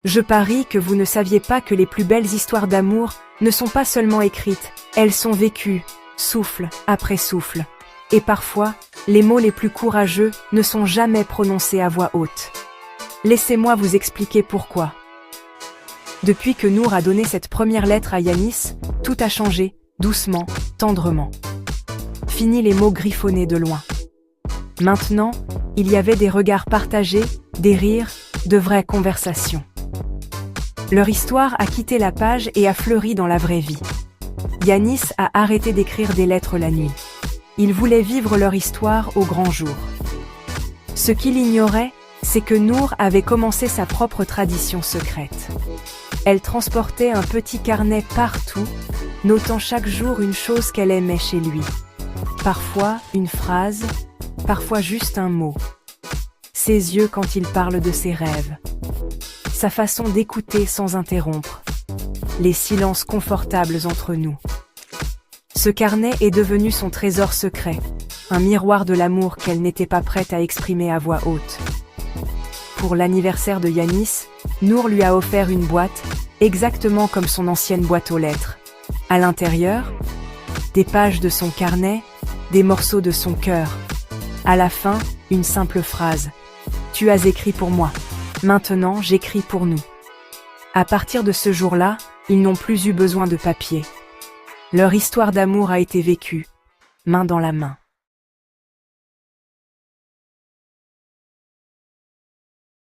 Je parie que vous ne saviez pas que les plus belles histoires d'amour ne sont pas seulement écrites, elles sont vécues, souffle après souffle. Et parfois, les mots les plus courageux ne sont jamais prononcés à voix haute. Laissez-moi vous expliquer pourquoi. Depuis que Nour a donné cette première lettre à Yanis, tout a changé, doucement, tendrement. Fini les mots griffonnés de loin. Maintenant, il y avait des regards partagés, des rires, de vraies conversations. Leur histoire a quitté la page et a fleuri dans la vraie vie. Yanis a arrêté d'écrire des lettres la nuit. Ils voulaient vivre leur histoire au grand jour. Ce qu'il ignorait, c'est que Nour avait commencé sa propre tradition secrète. Elle transportait un petit carnet partout, notant chaque jour une chose qu'elle aimait chez lui. Parfois une phrase, parfois juste un mot. Ses yeux quand il parle de ses rêves. Sa façon d'écouter sans interrompre. Les silences confortables entre nous. Ce carnet est devenu son trésor secret, un miroir de l'amour qu'elle n'était pas prête à exprimer à voix haute. Pour l'anniversaire de Yanis, Nour lui a offert une boîte, exactement comme son ancienne boîte aux lettres. À l'intérieur, des pages de son carnet, des morceaux de son cœur. À la fin, une simple phrase. « Tu as écrit pour moi. Maintenant, j'écris pour nous. » À partir de ce jour-là, ils n'ont plus eu besoin de papier. Leur histoire d'amour a été vécue, main dans la main.